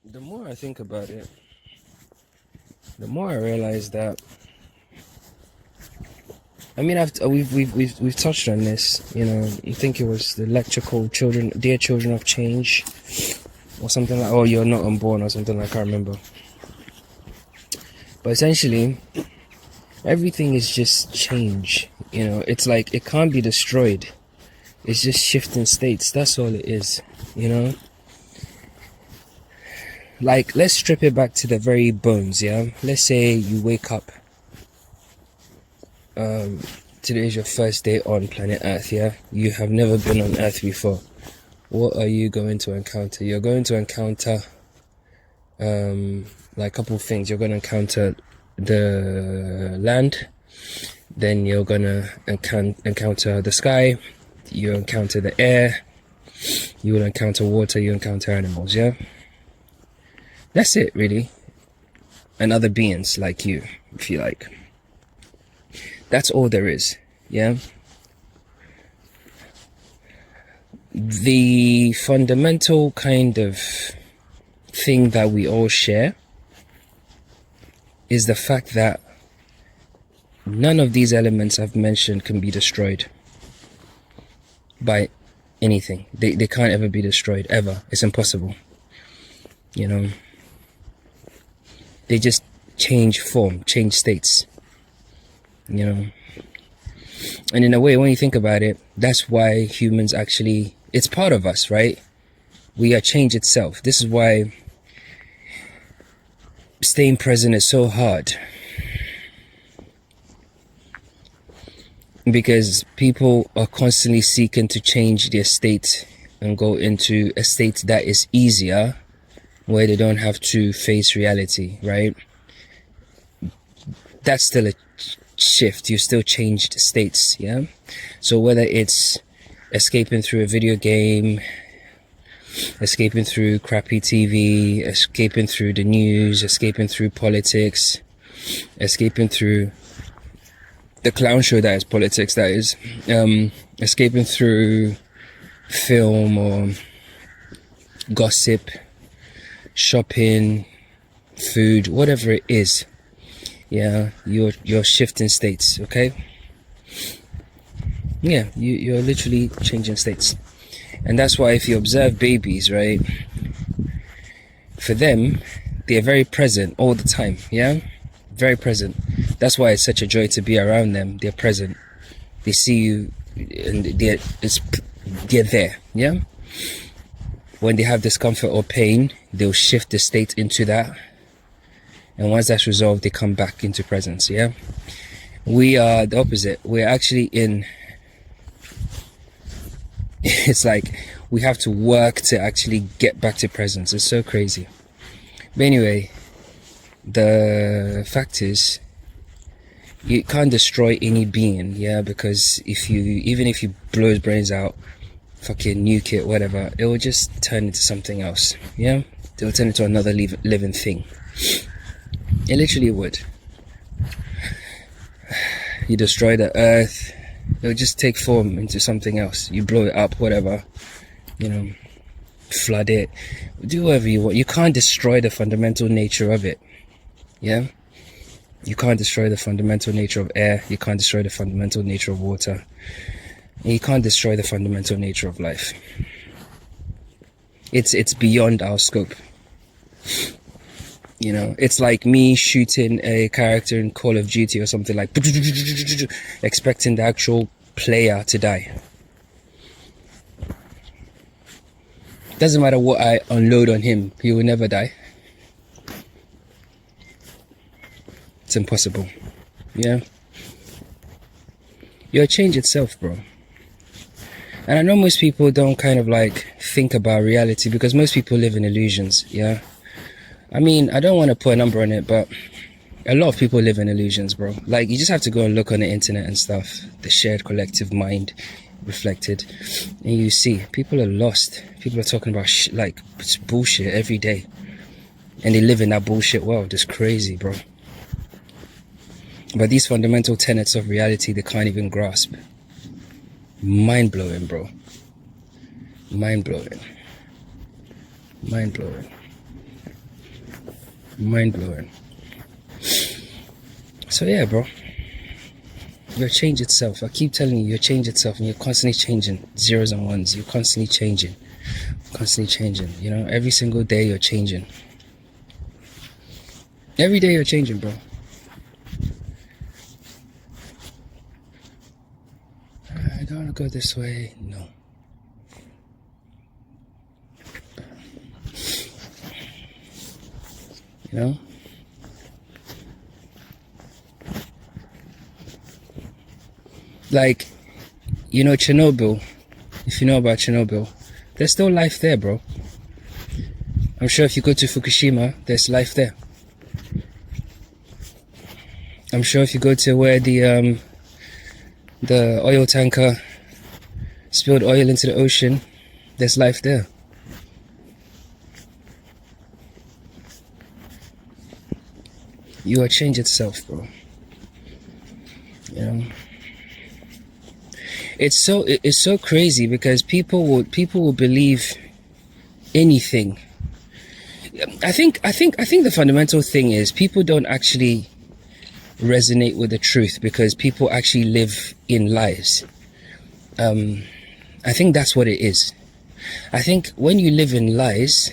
The more I think about it, the more I realize that. I mean, we've touched on this. You know, I think it was the lecture called "Children, Dear Children of Change," or something like. Oh, you're not unborn, or something like. I can't remember. But essentially, everything is just change. You know, it's like it can't be destroyed. It's just shifting states. That's all it is. You know, like let's strip it back to the very bones. Yeah, let's say you wake up. Today is your first day on planet Earth. Yeah, you have never been on Earth before. What are you going to encounter? You're going to encounter like a couple of things. You're going to encounter the land, then you're going to encounter the sky, you encounter the air, you will encounter water, you encounter animals. Yeah, that's it really. And other beings like you, if you like. That's all there is. Yeah, the fundamental kind of thing that we all share is the fact that none of these elements I've mentioned can be destroyed by anything. They can't ever be destroyed, ever. It's impossible. You know, they just change form, change states. You know, and in a way, when you think about it, that's why humans actually, it's part of us, right? We are change itself. This is why staying present is so hard, because people are constantly seeking to change their state and go into a state that is easier, where they don't have to face reality, right? That's still a shift. You still changed states. Yeah, so whether it's escaping through a video game, escaping through crappy TV, escaping through the news, escaping through politics, escaping through the clown show that is politics, that is, escaping through film or gossip, shopping, food, whatever it is. Yeah, you're shifting states. Okay, yeah, you're literally changing states. And that's why if you observe babies, right, for them, they're very present all the time. Yeah, very present. That's why it's such a joy to be around them. They're present. They see you, and they're there. Yeah. When they have discomfort or pain, they'll shift the state into that. And once that's resolved, they come back into presence. Yeah. We are the opposite. We're actually in. It's like we have to work to actually get back to presence. It's so crazy. But anyway, the fact is, you can't destroy any being, yeah, because even if you blow his brains out, fucking nuke it, whatever, it will just turn into something else. Yeah, it will turn into another living thing. It literally would. You destroy the earth, it will just take form into something else. You blow it up, whatever, you know, flood it, do whatever you want. You can't destroy the fundamental nature of it. Yeah, you can't destroy the fundamental nature of air. You can't destroy the fundamental nature of water. And you can't destroy the fundamental nature of life. It's beyond our scope. You know, it's like me shooting a character in Call of Duty or something, like expecting the actual player to die. Doesn't matter what I unload on him, he will never die. It's impossible. Yeah, you're a change itself, bro. And I know most people don't kind of like think about reality, because most people live in illusions. Yeah, I mean, I don't want to put a number on it, but a lot of people live in illusions, bro. Like, you just have to go and look on the internet and stuff, the shared collective mind reflected, and you see people are lost. People are talking about like it's bullshit every day, and they live in that bullshit world. It's crazy, bro. But these fundamental tenets of reality, they can't even grasp. Mind-blowing, bro. Mind-blowing. Mind-blowing. Mind blowing. So yeah, bro. Your change itself. I keep telling you, your change itself, and you're constantly changing. Zeros and ones. You're constantly changing. Constantly changing. You know, every single day you're changing. Every day you're changing, bro. I don't want to go this way. No. You know? Like, you know, Chernobyl. If you know about Chernobyl, there's still life there, bro. I'm sure if you go to Fukushima, there's life there. I'm sure if you go to where the oil tanker spilled oil into the ocean, there's life there. You are change itself, bro. You know, it's so crazy because people will believe anything. I think the fundamental thing is people don't actually resonate with the truth because people actually live in lies. I think that's what it is. I think when you live in lies,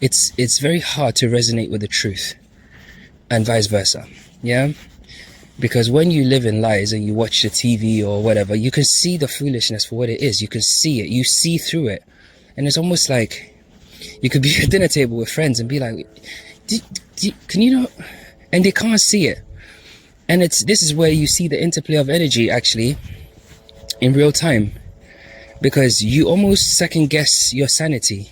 it's very hard to resonate with the truth, and vice versa. Yeah, because when you live in lies and you watch the TV or whatever, you can see the foolishness for what it is. You can see it. You see through it, and it's almost like you could be at a dinner table with friends and be like, "Can you not?" And they can't see it. And this is where you see the interplay of energy actually in real time, because you almost second guess your sanity,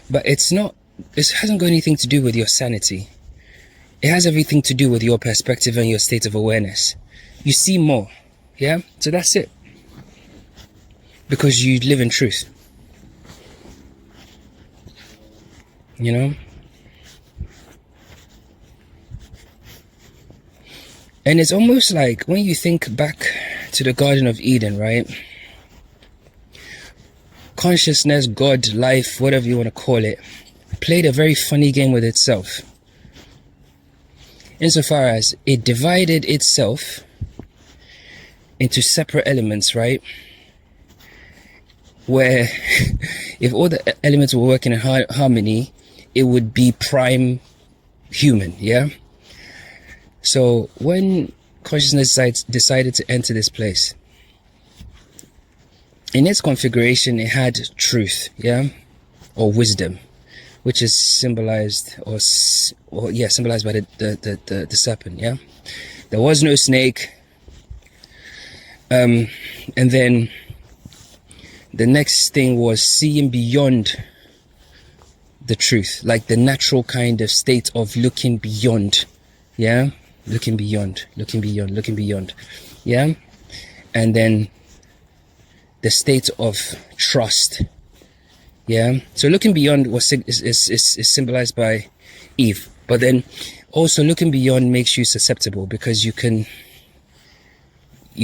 but it's not. It hasn't got anything to do with your sanity. It has everything to do with your perspective and your state of awareness. You see more, yeah? So that's it. Because you live in truth. You know? And it's almost like when you think back to the Garden of Eden, right? Consciousness, God, life, whatever you want to call it, played a very funny game with itself. Insofar as it divided itself into separate elements, right? Where if all the elements were working in harmony, it would be prime human, yeah? So when consciousness decided to enter this place, in its configuration, it had truth, yeah? Or wisdom, which is symbolized symbolized by the serpent, yeah? There was no snake. And then the next thing was seeing beyond the truth, like the natural kind of state of looking beyond, yeah? Looking beyond, yeah? And then the state of trust, yeah? So looking beyond is symbolized by Eve, but then also looking beyond makes you susceptible because you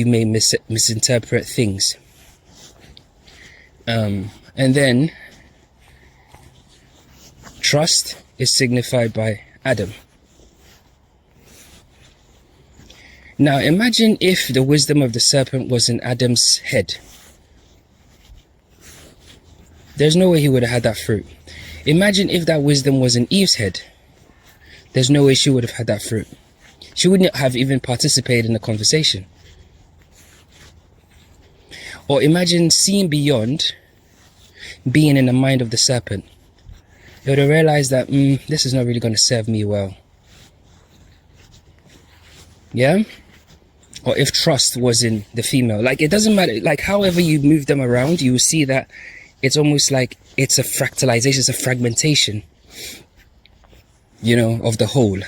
may misinterpret things. And then trust is signified by Adam. Now imagine if the wisdom of the serpent was in Adam's head. There's no way he would have had that fruit. Imagine if that wisdom was in Eve's head. There's no way she would have had that fruit. She wouldn't have even participated in the conversation. Or imagine seeing beyond being in the mind of the serpent. They would have realized that this is not really going to serve me well. Yeah? Or if trust was in the female. Like, it doesn't matter. Like, however you move them around, you will see that it's almost like it's a fractalization, it's a fragmentation, you know, of the whole.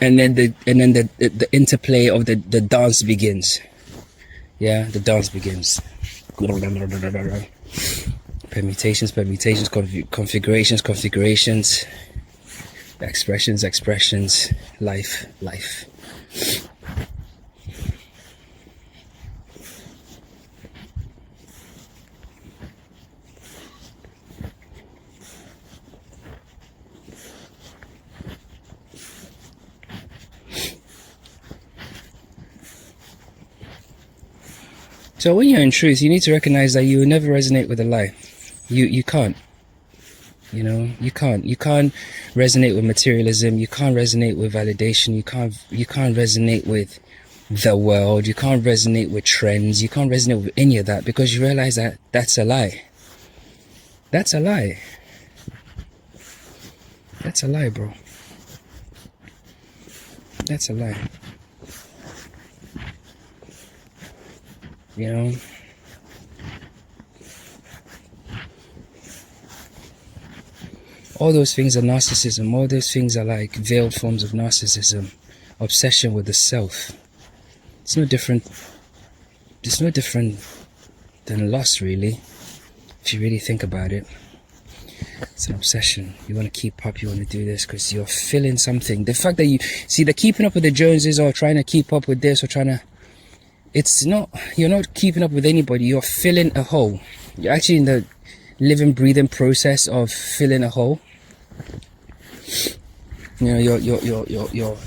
And then the interplay of the dance begins. Yeah, the dance begins. Permutations, configurations, expressions, life. So when you're in truth, you need to recognize that you will never resonate with a lie. You can't. You know, you can't resonate with materialism. You can't resonate with validation. You can't resonate with the world. You can't resonate with trends. You can't resonate with any of that, because you realize that that's a lie. That's a lie. That's a lie, bro. That's a lie. You know? All those things are narcissism. All those things are like veiled forms of narcissism. Obsession with the self. It's no different. It's no different than lust, really. If you really think about it. It's an obsession. You want to keep up. You want to do this because you're feeling something. The fact that you see the keeping up with the Joneses, or trying to keep up with this, or trying to. It's not. You're not keeping up with anybody. You're filling a hole. You're actually in the living, breathing process of filling a hole. You know, you're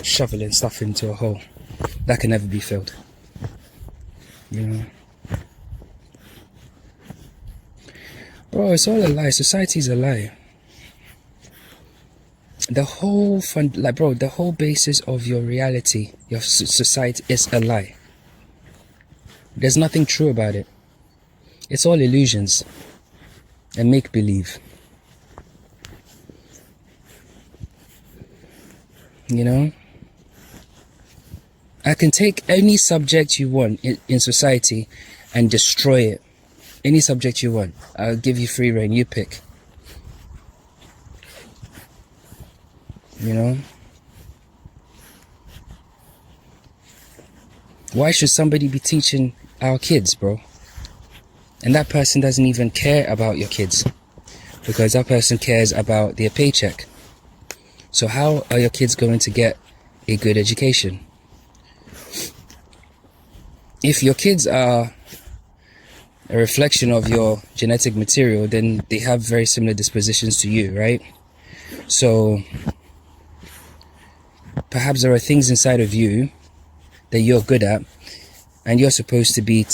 shoveling stuff into a hole that can never be filled. You know, bro, it's all a lie. Society's a lie. The whole the whole basis of your reality, your society, is a lie. There's nothing true about it. It's all illusions and make-believe. You know? I can take any subject you want in society and destroy it. Any subject you want. I'll give you free rein. You pick. You know? Why should somebody be teaching our kids, bro? And that person doesn't even care about your kids, because that person cares about their paycheck. So how are your kids going to get a good education? If your kids are a reflection of your genetic material, then they have very similar dispositions to you, right? So perhaps there are things inside of you that you're good at, and you're supposed to be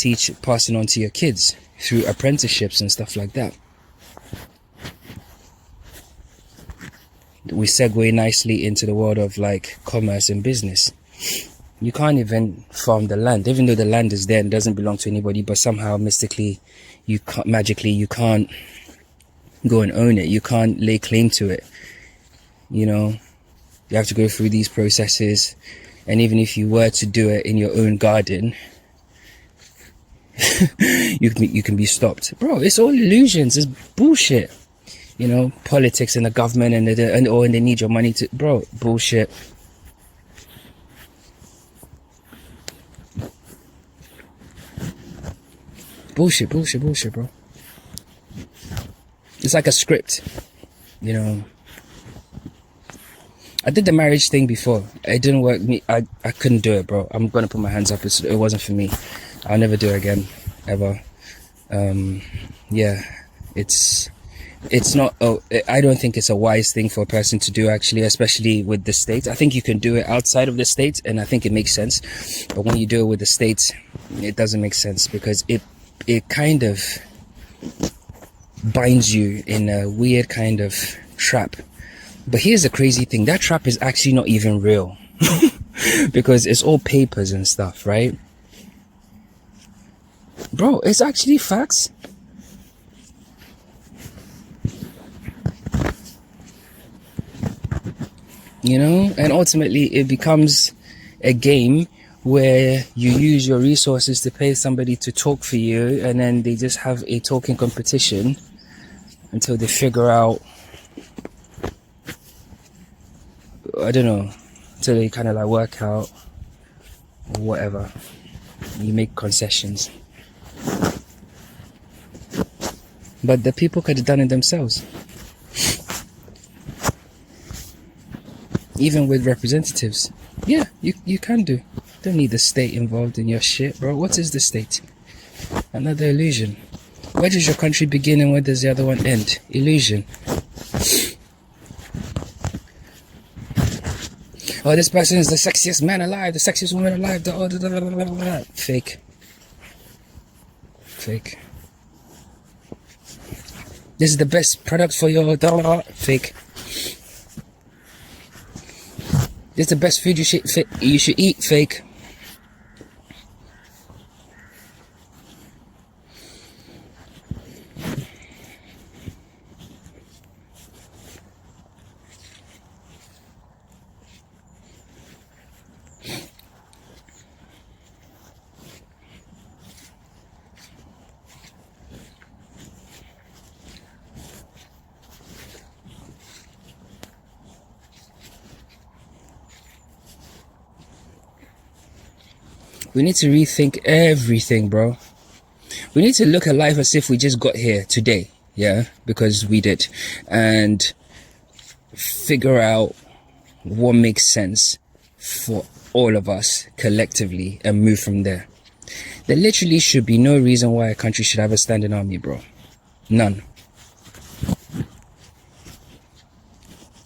passing on to your kids through apprenticeships and stuff like that. We segue nicely into the world of like commerce and business. You can't even farm the land, even though the land is there and doesn't belong to anybody, but somehow mystically, magically you can't go and own it. You can't lay claim to it. You know, you have to go through these processes, and even if you were to do it in your own garden, you can be stopped. Bro, it's all illusions. It's bullshit. You know, politics and the government and they need your money to, bro, bullshit. Bullshit, bro. It's like a script, you know. I did the marriage thing before. It didn't work. I couldn't do it, bro. I'm gonna put my hands up. It wasn't for me. I'll never do it again, ever. Yeah, it's not. I don't think it's a wise thing for a person to do, actually, especially with the state. I think you can do it outside of the state, and I think it makes sense. But when you do it with the state, it doesn't make sense, because it kind of binds you in a weird kind of trap. But here's the crazy thing. That trap is actually not even real. Because it's all papers and stuff, right? Bro, it's actually facts. You know? And ultimately it becomes a game where you use your resources to pay somebody to talk for you, and then they just have a talking competition until they figure out, I don't know, until they kind of like work out or whatever. You make concessions. But the people could have done it themselves. Even with representatives. Yeah, you can do. Don't need the state involved in your shit, bro. What is the state? Another illusion. Where does your country begin and where does the other one end? Illusion. Oh, this person is the sexiest man alive, the sexiest woman alive. Fake. Fake. This is the best product for your dollar. Fake. This is the best food you should eat. Fake. We need to rethink everything, bro. We need to look at life as if we just got here today, yeah, because we did, and figure out what makes sense for all of us collectively and move from there. There literally should be no reason why a country should have a standing army, bro. None.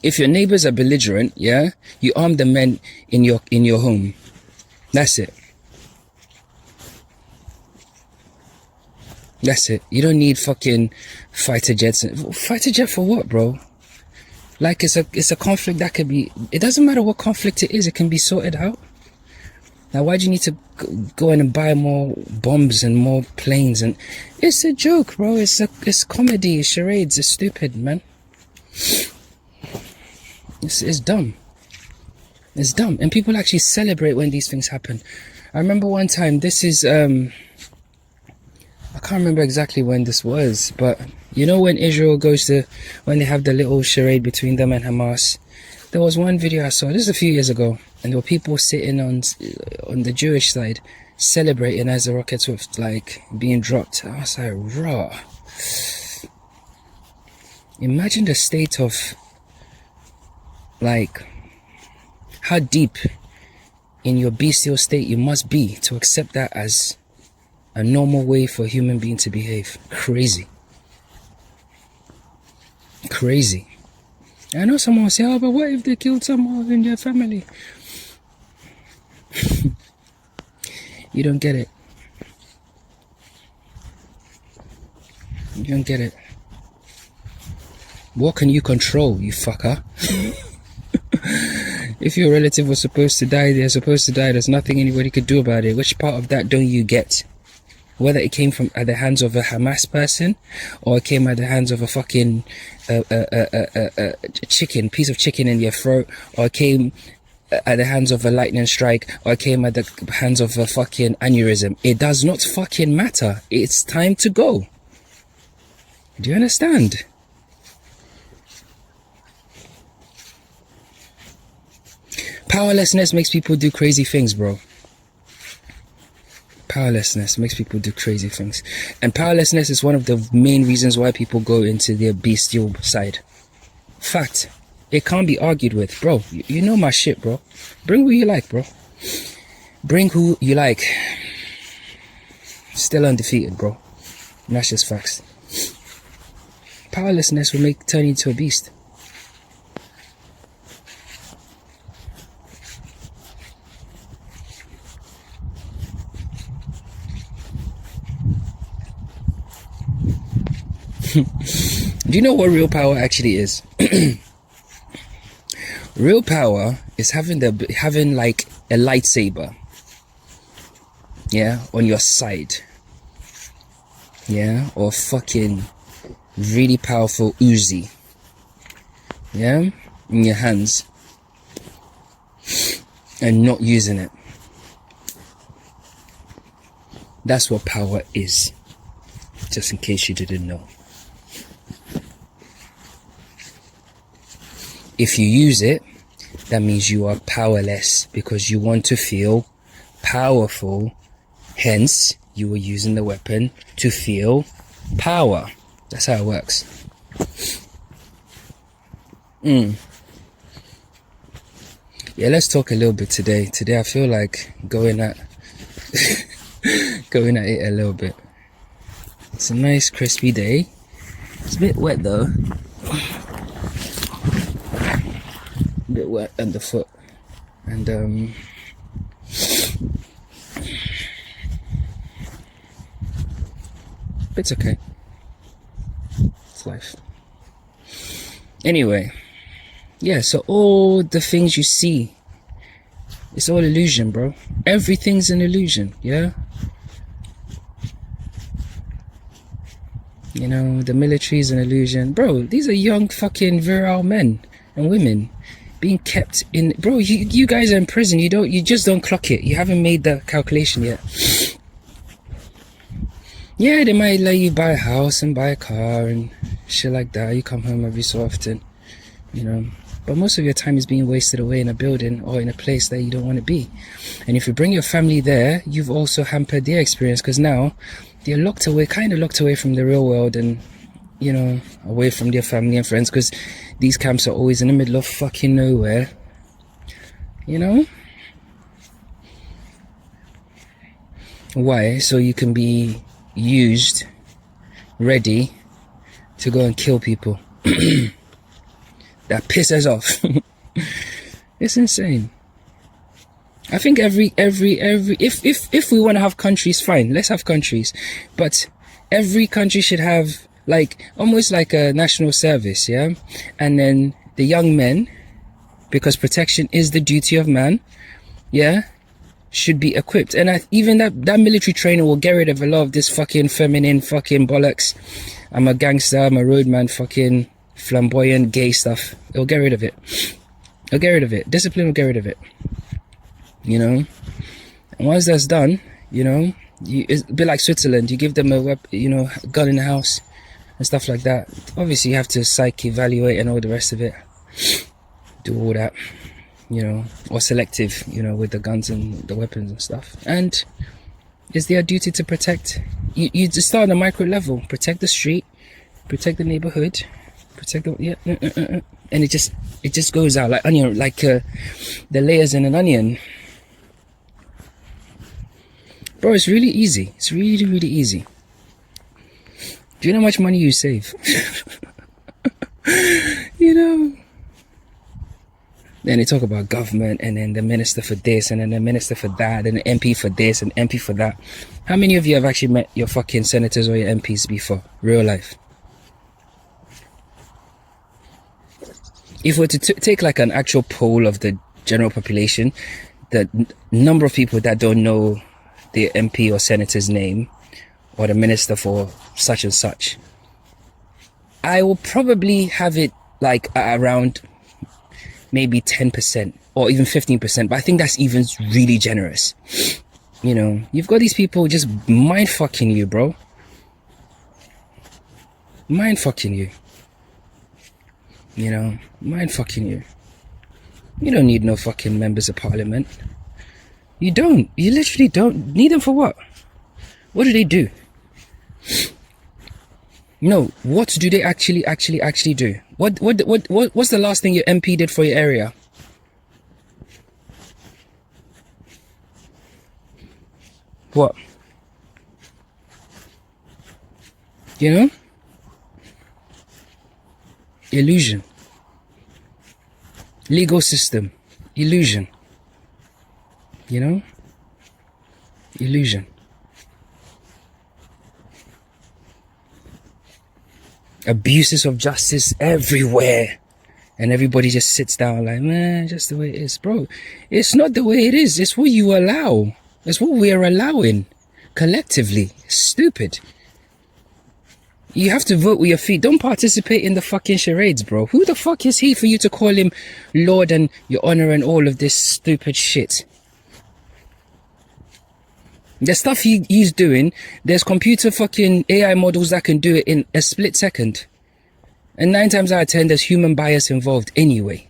If your neighbors are belligerent, yeah, you arm the men in your home. That's it. That's it. You don't need fucking fighter jets. Fighter jet for what, bro? Like, it's a conflict that could be... It doesn't matter what conflict it is. It can be sorted out. Now, why do you need to go in and buy more bombs and more planes? And it's a joke, bro. It's comedy. It's charades. It's stupid, man. It's dumb. It's dumb. And people actually celebrate when these things happen. I remember one time, this is... I can't remember exactly when this was, but you know when Israel when they have the little charade between them and Hamas, there was one video I saw, this is a few years ago, and there were people sitting on the Jewish side celebrating as the rockets were like being dropped. I was like, raw. Imagine the state of, like, how deep in your bestial state you must be to accept that as a normal way for a human being to behave. Crazy. Crazy. I know someone will say, oh, but what if they killed someone in their family? You don't get it. You don't get it. What can you control, you fucker? If your relative was supposed to die, they're supposed to die. There's nothing anybody could do about it. Which part of that don't you get? Whether it came from at the hands of a Hamas person, or it came at the hands of a fucking piece of chicken in your throat, or it came at the hands of a lightning strike, or it came at the hands of a fucking aneurysm. It does not fucking matter. It's time to go. Do you understand? Powerlessness makes people do crazy things, bro. Powerlessness makes people do crazy things. And powerlessness is one of the main reasons why people go into their bestial side. Fact. It can't be argued with. Bro, you know my shit, bro. Bring who you like, bro. Bring who you like. Still undefeated, bro. And that's just facts. Powerlessness will turn you into a beast. Do you know what real power actually is? Real power is having like a lightsaber, yeah, on your side, yeah, or fucking really powerful Uzi, yeah, in your hands, and not using it. That's what power is, just in case you didn't know. If you use it, that means you are powerless because you want to feel powerful. Hence, you were using the weapon to feel power. That's how it works. Yeah, let's talk a little bit today. Today I feel like going at it a little bit. It's a nice crispy day. It's a bit wet though. A bit wet underfoot, and It's okay. It's life. Anyway, yeah, so all the things you see, it's all illusion, bro. Everything's an illusion, yeah? You know, the military is an illusion. Bro, these are young fucking virile men and women being kept in... Bro, you guys are in prison. You just don't clock it. You haven't made the calculation yet. Yeah, they might let you buy a house and buy a car and shit like that. You come home every so often, you know. But most of your time is being wasted away in a building or in a place that you don't want to be. And if you bring your family there, you've also hampered their experience, because now they're locked away, kind of locked away from the real world and, you know, away from their family and friends, because these camps are always in the middle of fucking nowhere, you know? Why? So you can be used, ready to go and kill people. That pisses off. It's insane. I think if we want to have countries, fine, let's have countries, but every country should have like almost like a national service, yeah? And then the young men, because protection is the duty of man, yeah, should be equipped. And even that military trainer will get rid of a lot of this fucking feminine fucking bollocks. I'm a gangster, I'm a roadman, fucking flamboyant gay stuff. It'll get rid of it. It'll get rid of it. Discipline will get rid of it. You know? And once that's done, you know, it's a bit like Switzerland. You give them a gun in the house and stuff like that. Obviously you have to psych evaluate and all the rest of it. Do all that, you know, or selective, you know, with the guns and the weapons and stuff. And it's their duty to protect. You just start on a micro level. Protect the street, protect the neighborhood, protect the and it just goes out like onion, like the layers in an onion. Bro, it's really easy. It's really, really easy. Do you know how much money you save? You know. Then they talk about government, and then the minister for this, and then the minister for that, and the MP for this, and MP for that. How many of you have actually met your fucking senators or your MPs before? Real life. If we were to take like an actual poll of the general population, the number of people that don't know the MP or senator's name, or the minister for such and such, I will probably have it like around maybe 10% or even 15%, but I think that's even really generous. You know, you've got these people just mind fucking you, bro. Mind fucking you. You know, mind fucking you. You don't need no fucking members of parliament. You don't. You literally don't need them for what? What do they do? No, what do they actually do? What's the last thing your MP did for your area? What? You know? Illusion. Legal system. Illusion. You know? Illusion. Abuses of justice everywhere, and everybody just sits down like, man, just the way it is. Bro, it's not the way it is. It's what you allow. It's what we are allowing collectively. Stupid. You have to vote with your feet. Don't participate in the fucking charades, bro. Who the fuck is he for you to call him Lord and Your Honor and all of this stupid shit? The stuff he's doing, there's computer fucking AI models that can do it in a split second. And 9 times out of 10, there's human bias involved anyway.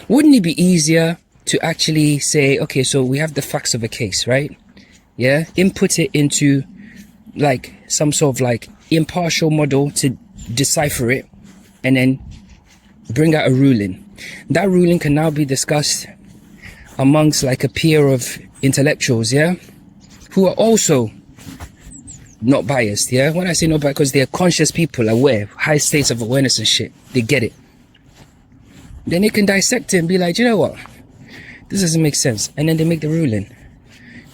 Wouldn't it be easier to actually say, okay, so we have the facts of a case, right? Yeah, input it into like some sort of like impartial model to decipher it, and then bring out a ruling. That ruling can now be discussed amongst like a peer of intellectuals, yeah, who are also not biased, yeah. When I say not biased, because they're conscious people, aware, high states of awareness and shit, they get it. Then they can dissect it and be like, you know what, this doesn't make sense, and then they make the ruling.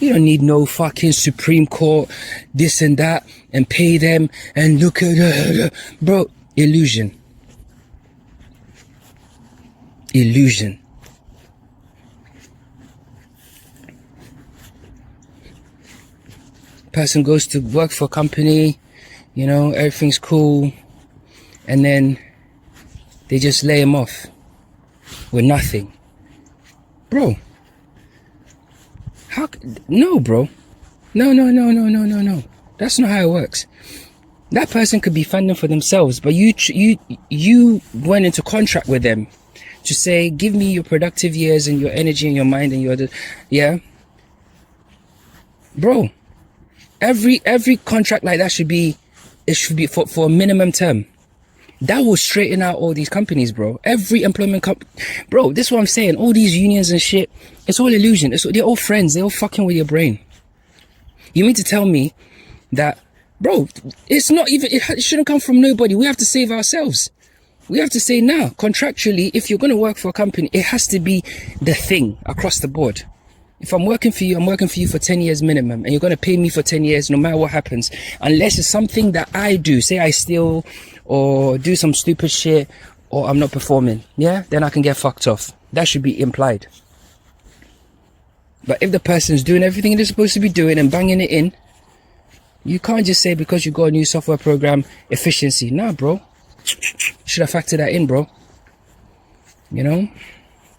You don't need no fucking Supreme Court, this and that, and pay them, and look at, bro, illusion. Illusion. Person goes to work for a company, you know, everything's cool, and then they just lay him off with nothing. Bro, no, bro. No. That's not how it works. That person could be funding for themselves, but you went into contract with them to say, give me your productive years and your energy and your mind and yeah. Bro, every contract like that should be for a minimum term. That will straighten out all these companies, bro. Every employment bro, this is what I'm saying. All these unions and shit, it's all illusion. They're all friends. They're all fucking with your brain. You mean to tell me that, bro, it's not even, it shouldn't come from nobody. We have to save ourselves. We have to say now, contractually, if you're going to work for a company, it has to be the thing across the board. If I'm working for you, I'm working for you for 10 years minimum, and you're going to pay me for 10 years no matter what happens, unless it's something that I do, say I steal or do some stupid shit or I'm not performing, yeah, then I can get fucked off. That should be implied. But if the person's doing everything they're supposed to be doing and banging it in, you can't just say because you got a new software program, efficiency. Nah, bro. Should have factored that in, bro. You know?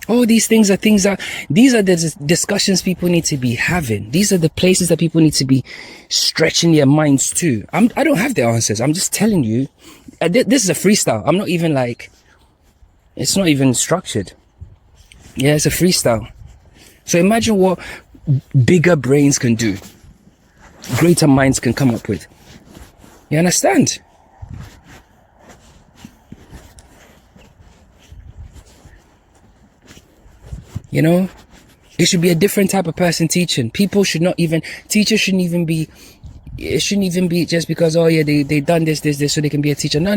All these things are these are the discussions people need to be having. These are the places that people need to be stretching their minds to. I don't have the answers. I'm just telling you. This is a freestyle. I'm not even like, it's not even structured. Yeah, it's a freestyle. So imagine what bigger brains can do. Greater minds can come up with. You understand? You know, it should be a different type of person teaching. Teachers shouldn't even be, it shouldn't even be just because, oh yeah, they done this, so they can be a teacher. No.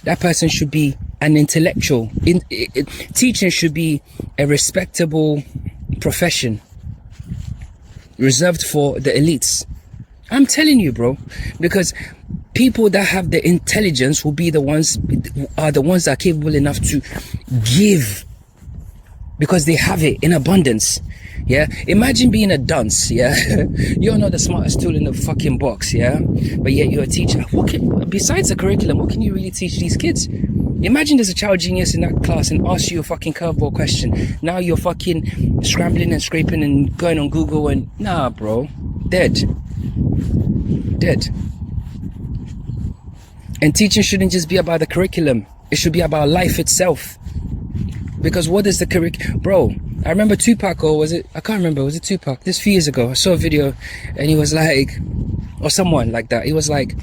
That person should be an intellectual. Teaching should be a respectable profession reserved for the elites. I'm telling you, bro, because people that have the intelligence will be the ones that are capable enough to give, because they have it in abundance. Yeah, imagine being a dunce. Yeah, you're not the smartest tool in the fucking box. Yeah, but yet you're a teacher. Besides the curriculum, what can you really teach these kids? Imagine there's a child genius in that class and asks you a fucking curveball question. Now you're fucking scrambling and scraping and going on Google and nah, bro, dead. And teaching shouldn't just be about the curriculum. It should be about life itself. Because what is the curriculum? Bro, I remember Tupac, or was it? I can't remember. Was it Tupac? This few years ago, I saw a video and he was like, or someone like that. He was like,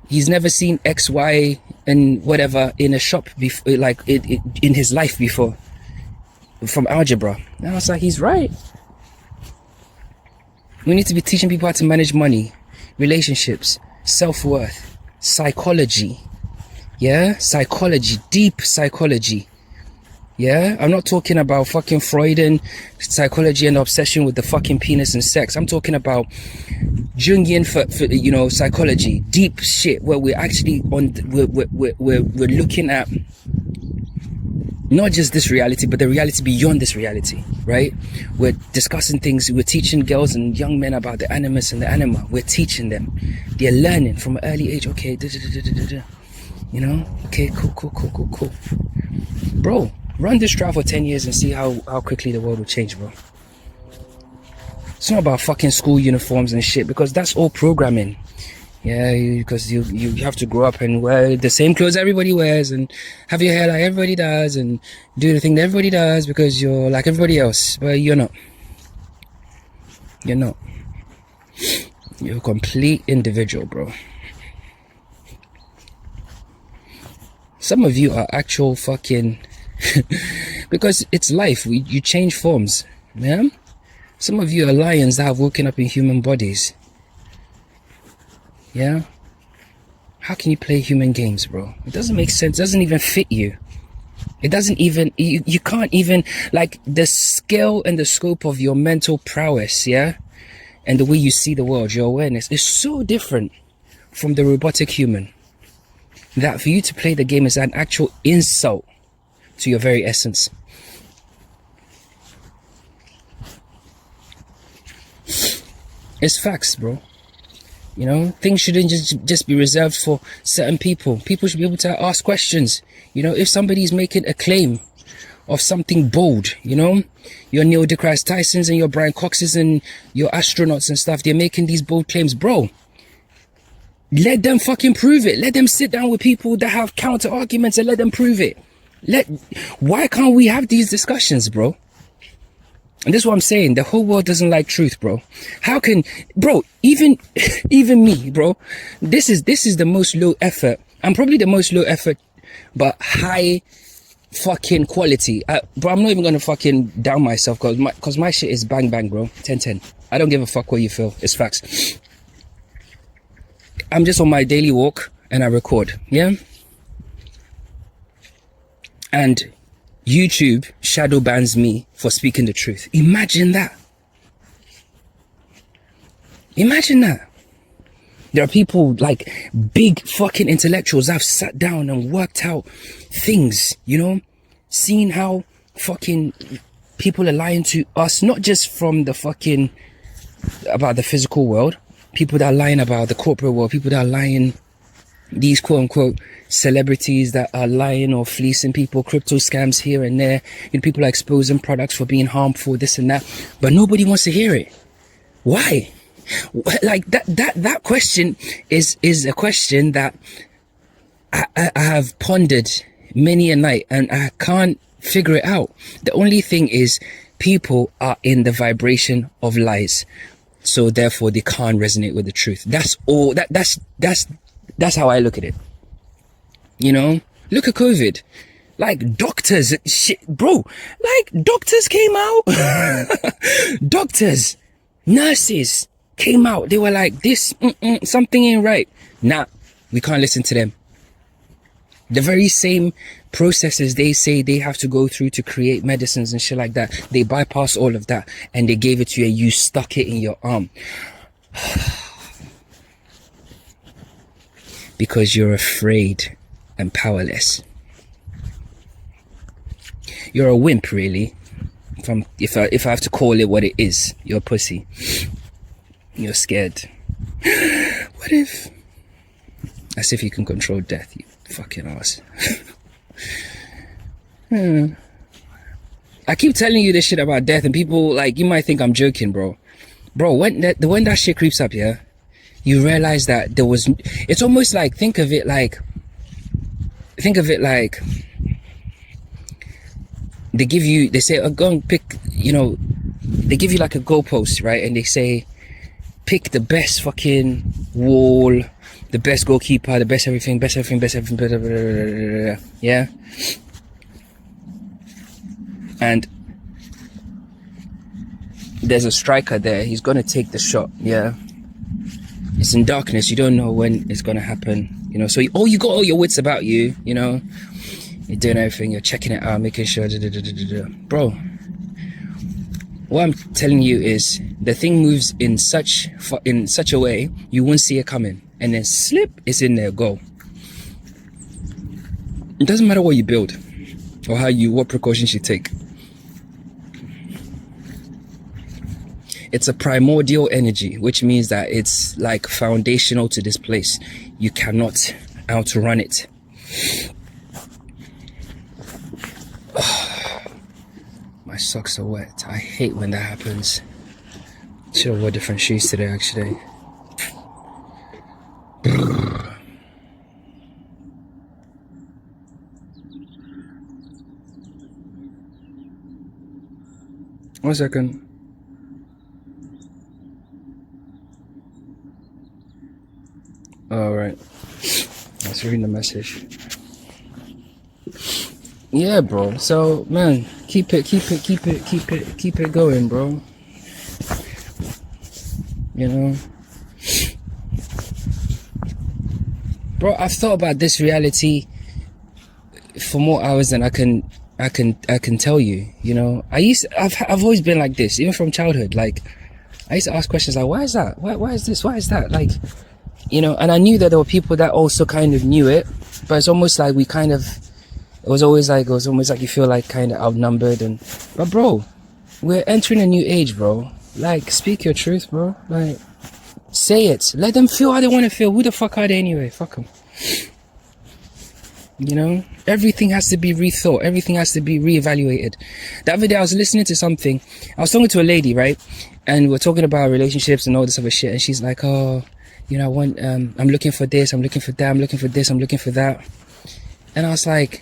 he's never seen X, Y, and whatever in a shop before, like in his life before, from algebra. And I was like, he's right. We need to be teaching people how to manage money, relationships, self-worth, psychology. Yeah, psychology, deep psychology. Yeah, I'm not talking about fucking Freudian psychology and obsession with the fucking penis and sex. I'm talking about Jungian for psychology, deep shit, where we're actually we're looking at not just this reality, but the reality beyond this reality, right? We're discussing things. We're teaching girls and young men about the animus and the anima. We're teaching them. They're learning from an early age. Okay, you know. Okay, cool. Bro, run this trial for 10 years and see how quickly the world will change, bro. It's not about fucking school uniforms and shit, because that's all programming. Yeah, because you have to grow up and wear the same clothes everybody wears and have your hair like everybody does and do the thing that everybody does because you're like everybody else. But you're not. You're not. You're a complete individual, bro. Some of you are actual fucking... because it's life. You change forms. Yeah? Some of you are lions that have woken up in human bodies. Yeah? How can you play human games, bro? It doesn't make sense. It doesn't even fit you. It doesn't even, you can't even, like, the scale and the scope of your mental prowess, yeah, and the way you see the world, your awareness is so different from the robotic human that for you to play the game is an actual insult to your very essence. It's facts, bro. You know, things shouldn't just be reserved for certain people. People should be able to ask questions. You know, if somebody's making a claim of something bold, you know, your Neil deGrasse Tysons and your Brian Coxes and your astronauts and stuff, they're making these bold claims, bro. Let them fucking prove it. Let them sit down with people that have counter arguments and let them prove it. Why can't we have these discussions, bro? And this is what I'm saying. The whole world doesn't like truth, bro. How can, bro, even me, bro, this is the most low effort. I'm probably the most low effort, but high fucking quality. Bro, I'm not even gonna fucking down myself cause my shit is bang bang, bro. 10-10. I don't give a fuck what you feel. It's facts. I'm just on my daily walk and I record, yeah? And YouTube shadow bans me for speaking the truth. Imagine that. Imagine that. There are people like big fucking intellectuals that have sat down and worked out things, you know, seeing how fucking people are lying to us, not just from the fucking, about the physical world, people that are lying about the corporate world, people that are lying, these quote unquote celebrities that are lying or fleecing people, crypto scams here and there, and people are exposing products for being harmful, this and that, but nobody wants to hear it. Why? Like that question is a question that I have pondered many a night and I can't figure it out. The only thing is people are in the vibration of lies, so therefore they can't resonate with the truth. That's all. That's how I look at it. You know, look at COVID. Like doctors, shit, bro. Like doctors came out. Doctors, nurses came out. They were like, this, something ain't right. Nah, we can't listen to them. The very same processes they say they have to go through to create medicines and shit like that, they bypass all of that and they gave it to you and you stuck it in your arm. Because you're afraid and powerless. You're a wimp, really. If I have to call it what it is, you're a pussy. You're scared. What if? As if you can control death, you fucking ass. I keep telling you this shit about death, and people, like, you might think I'm joking, bro. Bro, when that shit creeps up, yeah, you realize that there was. It's almost like, think of it like. They say, oh, go and pick, you know, they give you like a goalpost, right? And they say, pick the best fucking wall, the best goalkeeper, the best everything, blah, blah, blah, blah, yeah? And there's a striker there, he's gonna take the shot, yeah? It's in darkness, you don't know when it's gonna happen, you know? So you got all your wits about you, you know? You're doing everything, you're checking it out, making sure, bro. What I'm telling you is the thing moves in such a way you won't see it coming, and then slip, it's in there, go. It doesn't matter what you build or what precautions you take. It's a primordial energy, which means that it's like foundational to this place. You cannot outrun it. My socks are wet. I hate when that happens. Should have wore different shoes today, actually. One second. All right. Let's read the message. Yeah, bro. So, man, keep it going, bro. You know, bro, I've thought about this reality for more hours than I can I can tell you, you know, I've always been like this, even from childhood. Like, I used to ask questions like, why is that? Why is this? Why is that? Like, you know, and I knew that there were people that also kind of knew it, but it's almost like it was almost like you feel like kind of outnumbered. But bro, we're entering a new age, bro. Like, speak your truth, bro. Like, say it. Let them feel how they want to feel. Who the fuck are they anyway? Fuck them. You know, everything has to be rethought. Everything has to be reevaluated. The other day I was listening to something. I was talking to a lady, right? And we're talking about relationships and all this other shit. And she's like, oh, you know, I'm looking for this. I'm looking for that. I'm looking for this. I'm looking for that. And I was like,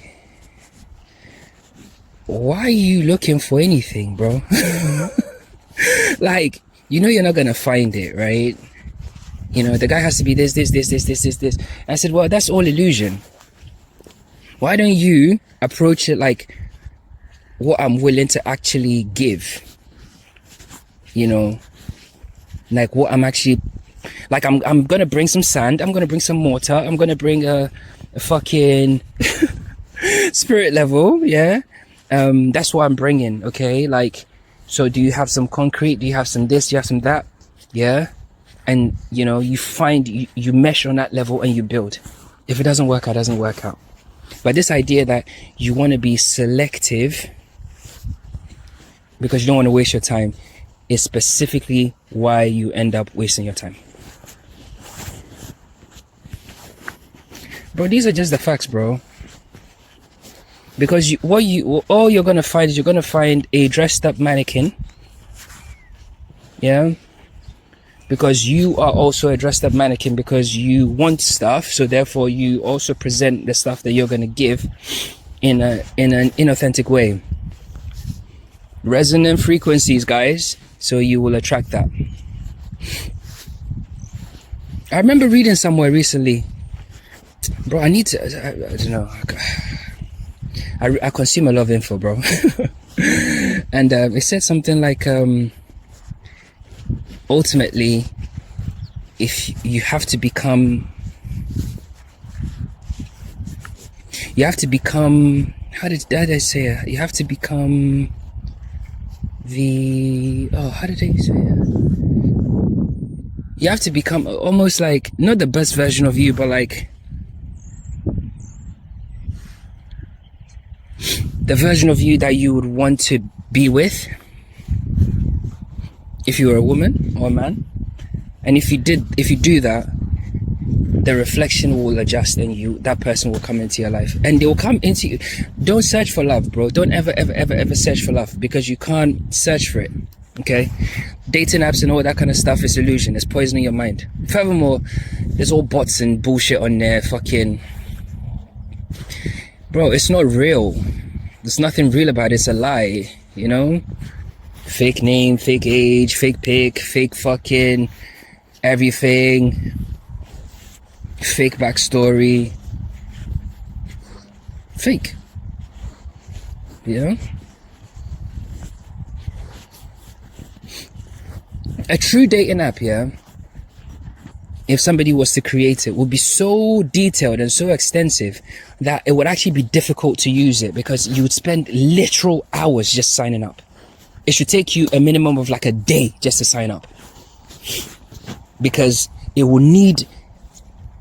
why are you looking for anything, bro? Like, you know, you're not going to find it, right? You know, the guy has to be this. And I said, well, that's all illusion. Why don't you approach it like what I'm willing to actually give? You know, like what I'm actually, like I'm gonna bring some sand, I'm gonna bring some mortar, I'm gonna bring a fucking spirit level, yeah? That's what I'm bringing, okay? Like, so do you have some concrete? Do you have some this? Do you have some that? Yeah? And, you know, you mesh on that level and you build. If it doesn't work out, it doesn't work out. But this idea that you want to be selective because you don't want to waste your time is specifically why you end up wasting your time. Bro, these are just the facts, bro. Because all you're going to find is you're going to find a dressed up mannequin. Yeah? Because you are also a dressed up mannequin because you want stuff, so therefore you also present the stuff that you're going to give in an inauthentic way. Resonant frequencies, guys, so you will attract that. I remember reading somewhere recently, bro, I don't know, I consume a lot of info, bro. And it said something like, ultimately, if you have to become, how did I say it? You have to become how did they say it? You have to become almost like, not the best version of you, but like the version of you that you would want to be with if you were a woman or a man. And if you do that, the reflection will adjust and that person will come into your life and they will come into you. Don't search for love, bro. Don't ever search for love, because you can't search for it. Okay? Dating apps and all that kind of stuff is illusion. It's poisoning your mind. Furthermore, there's all bots and bullshit on there. Fucking, bro, it's not real. There's nothing real about it. It's a lie, you know? Fake name, fake age, fake pic, fake fucking everything, fake backstory, fake, you know? A true dating app, yeah, if somebody was to create it, would be so detailed and so extensive that it would actually be difficult to use it, because you would spend literal hours just signing up. It should take you a minimum of like a day just to sign up, because it will need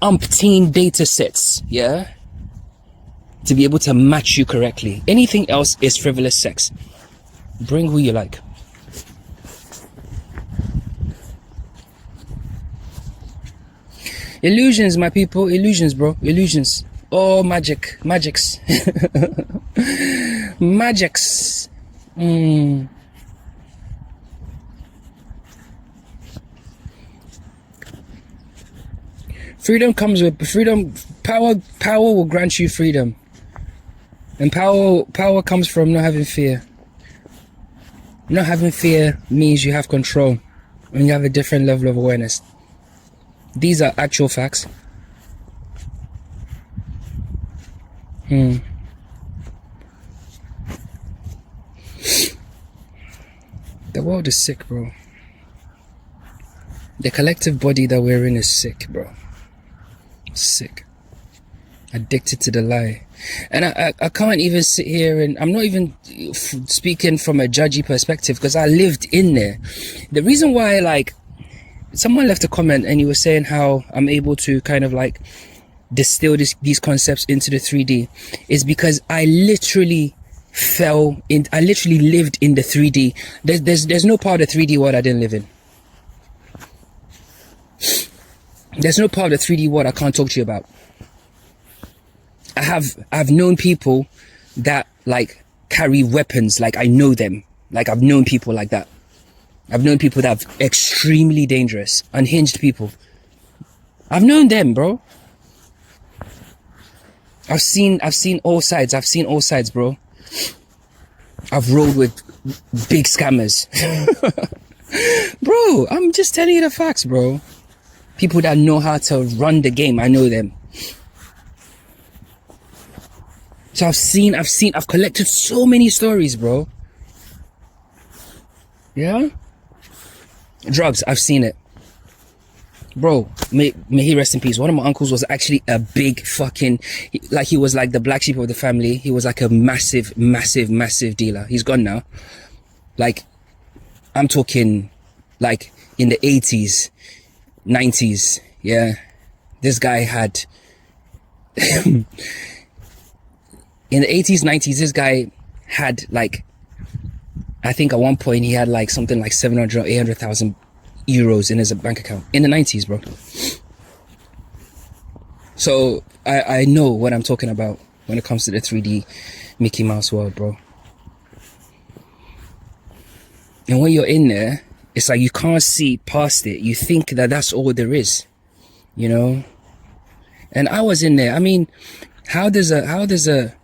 umpteen data sets, yeah, to be able to match you correctly. Anything else is frivolous sex. Bring who you like. Illusions, my people. Illusions, bro. Illusions. Oh, magics. Magics. Freedom comes with freedom. Power will grant you freedom, and power comes from not having fear. Not having fear means you have control, and you have a different level of awareness. These are actual facts. The world is sick, bro. The collective body that we're in is sick, bro. Sick. Addicted to the lie. And I can't even sit here, and I'm not even speaking from a judgy perspective, because I lived in there. The reason why, like, someone left a comment and he was saying how I'm able to kind of like distill these concepts into the 3D is because I literally lived in the 3D. There's no part of the 3D world I didn't live in. There's no part of the 3D world I can't talk to you about. I've known people that like carry weapons, like I know them. Like I've known people like that. I've known people that are extremely dangerous, unhinged people. I've known them, bro. I've seen all sides. I've seen all sides, bro. I've rolled with big scammers. Bro, I'm just telling you the facts, bro. People that know how to run the game, I know them. So I've collected so many stories, bro. Yeah? Drugs, I've seen it. Bro, may he rest in peace. One of my uncles was actually a big fucking, like he was like the black sheep of the family. He was like a massive dealer. He's gone now. Like, I'm talking like in the 80s, 90s. Yeah. This guy had, in the 80s, 90s, this guy had like, I think at one point he had like something like 700 or 800,000 euros in his bank account in the 90s, bro. So I know what I'm talking about when it comes to the 3D Mickey Mouse world, bro. And when you're in there, it's like you can't see past it. You think that that's all there is, you know? And I was in there. I mean, how does a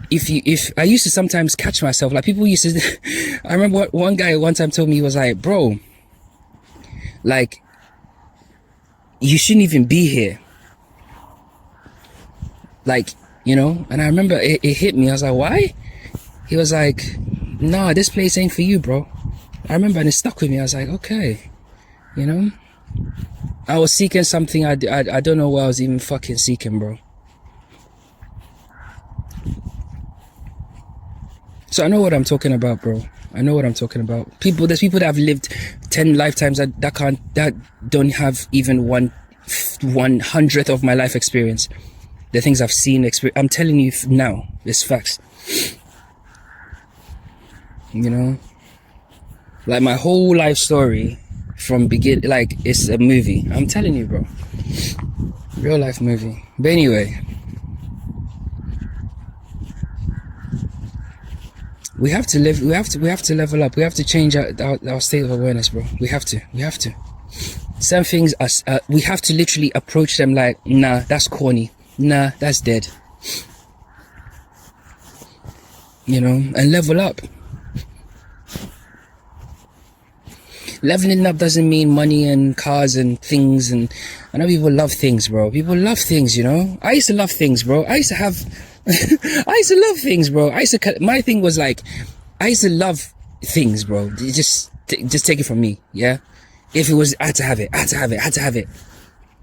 if I used to sometimes catch myself, like people used to I remember one guy one time told me, he was like, bro, like, you shouldn't even be here. Like, you know, and I remember it hit me. I was like, why? He was like, nah, this place ain't for you, bro. I remember, and it stuck with me. I was like, okay, you know, I was seeking something. I don't know what I was even fucking seeking, bro. So I know what I'm talking about, bro. I know what I'm talking about. There's people that have lived 10 lifetimes that don't have even 1/100th of my life experience. The things I've seen, I'm telling you now, it's facts. You know, like my whole life story from like it's a movie. I'm telling you, bro, real life movie. But anyway, we have to live. We have to level up. We have to change our state of awareness, bro. We have to. Some things are, we have to literally approach them like, nah, that's corny. Nah, that's dead. You know, and level up. Leveling up doesn't mean money and cars and things, and I know people love things, bro. People love things, you know. I used to love things, bro. I used to have I used to love things, bro. My thing was like, I used to love things, bro. Just take it from me, yeah. If it was, I had to have it.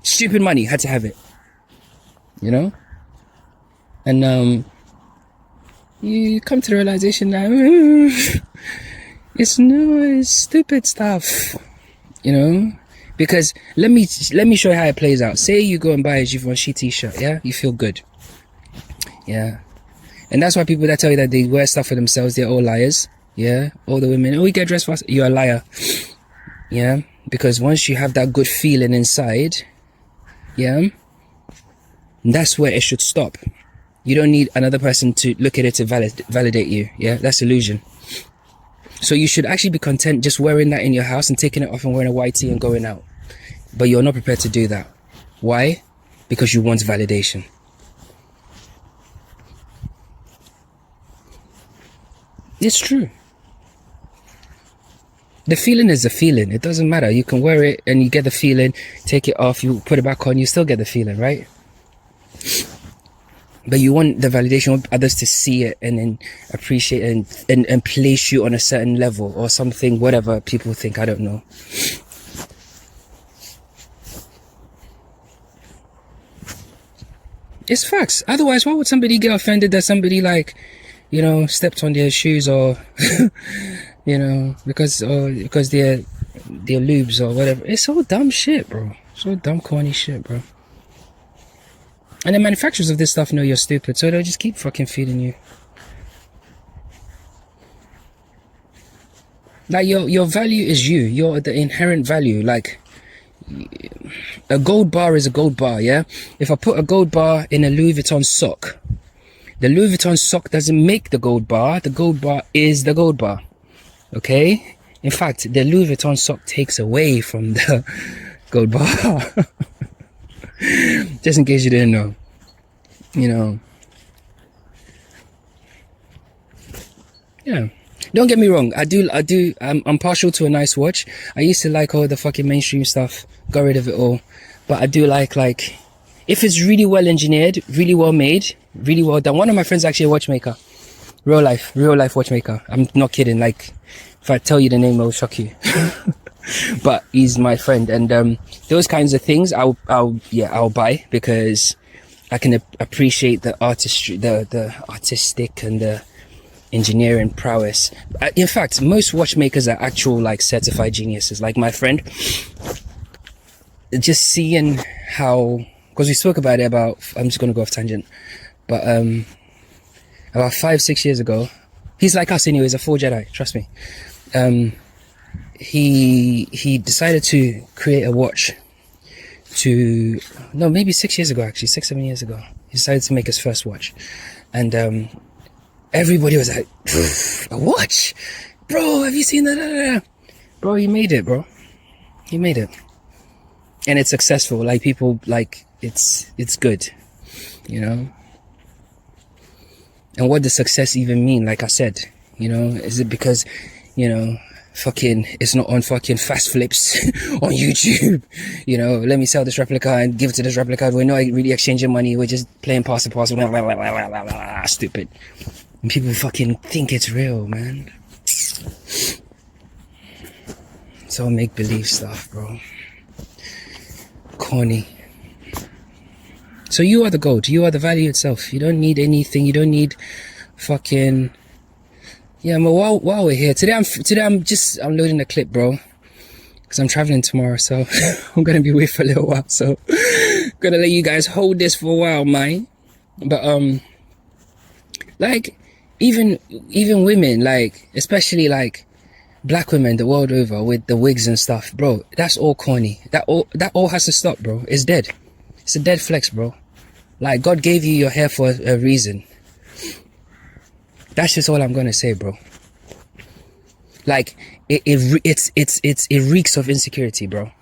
Stupid money, had to have it. You know? And you come to the realization that it's stupid stuff, you know? Because let me show you how it plays out. Say you go and buy a Givenchy t-shirt, yeah? You feel good. Yeah. And that's why people that tell you that they wear stuff for themselves, they're all liars. Yeah. All the women, we get dressed fast. You're a liar. Yeah. Because once you have that good feeling inside, yeah, that's where it should stop. You don't need another person to look at it to validate you. Yeah. That's illusion. So you should actually be content just wearing that in your house and taking it off and wearing a white tee and going out. But you're not prepared to do that. Why? Because you want validation. It's true. The feeling is a feeling. It doesn't matter. You can wear it and you get the feeling, take it off, you put it back on, you still get the feeling, right? But you want the validation, you want others to see it and then appreciate it and place you on a certain level or something, whatever people think, I don't know. It's facts. Otherwise, why would somebody get offended that somebody like, stepped on their shoes or, because they're lubes or whatever. It's all dumb shit, bro. It's all dumb, corny shit, bro. And the manufacturers of this stuff know you're stupid, so they'll just keep fucking feeding you. Like, your value is you. You're the inherent value. Like, a gold bar is a gold bar, yeah? If I put a gold bar in a Louis Vuitton sock, the Louis Vuitton sock doesn't make the gold bar. The gold bar is the gold bar. Okay? In fact, the Louis Vuitton sock takes away from the gold bar. Just in case you didn't know. Yeah. Don't get me wrong, I'm partial to a nice watch. I used to like all the fucking mainstream stuff, got rid of it all. But I do like, if it's really well engineered, really well made, really well done. One of my friends is actually a watchmaker. Real life watchmaker. I'm not kidding, if I tell you the name, it'll shock you. But he's my friend, and those kinds of things I'll buy, because I can appreciate the artistry, the artistic and the engineering prowess. In fact, most watchmakers are actual certified geniuses. Like my friend, just seeing how, because we spoke about it I'm just gonna go off tangent, but about 5-6 years ago, he's like us anyway, he's a full Jedi, trust me. He decided to create a watch maybe 6 years ago, actually 6-7 years ago. He decided to make his first watch, and everybody was like, a watch? Bro, have you seen that? Bro, he made it, bro. He made it. And it's successful. People, it's good. And what does success even mean? Like I said, is it because, fucking, it's not on fucking fast flips on YouTube? Let me sell this replica and give it to this replica. We're not really exchanging money. We're just playing pass the parcel. Stupid. And people fucking think it's real, man. It's all make-believe stuff, bro. Corny. So you are the gold. You are the value itself. You don't need anything. You don't need fucking... Yeah, but while we're here, today I'm loading a clip, bro. Because I'm traveling tomorrow, so I'm going to be away for a little while. So I'm going to let you guys hold this for a while, man. But, even women, especially black women the world over with the wigs and stuff, bro, that's all corny. That all has to stop, bro. It's dead. It's a dead flex, bro. God gave you your hair for a reason. That's just all I'm gonna say, bro. It reeks of insecurity, bro.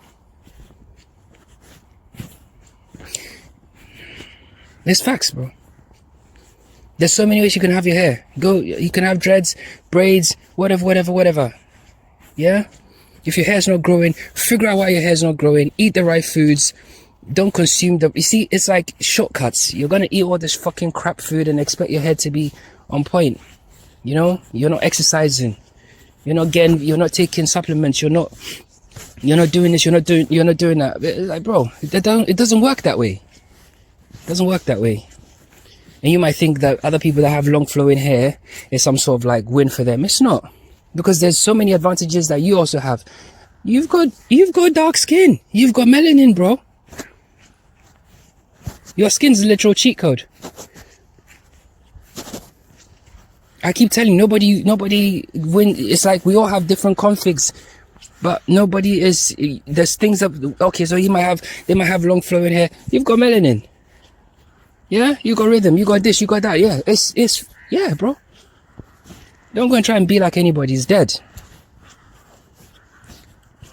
There's facts, bro. There's so many ways you can have your hair. You can have dreads, braids, whatever. Yeah? If your hair's not growing, figure out why your hair's not growing. Eat the right foods. Don't consume them. You see, it's like shortcuts. You're gonna eat all this fucking crap food and expect your hair to be on point. You're not exercising. You're not taking supplements. You're not doing this. You're not doing that. Bro, it doesn't work that way. It doesn't work that way. And you might think that other people that have long flowing hair is some sort of win for them. It's not, because there's so many advantages that you also have. You've got dark skin. You've got melanin, bro. Your skin's a literal cheat code. I keep telling you, nobody win. It's we all have different configs, but nobody is. There's things that, okay, so they might have long flowing hair. You've got melanin. Yeah, you got rhythm, you got this, you got that. Yeah, yeah, bro. Don't go and try and be like anybody. It's dead.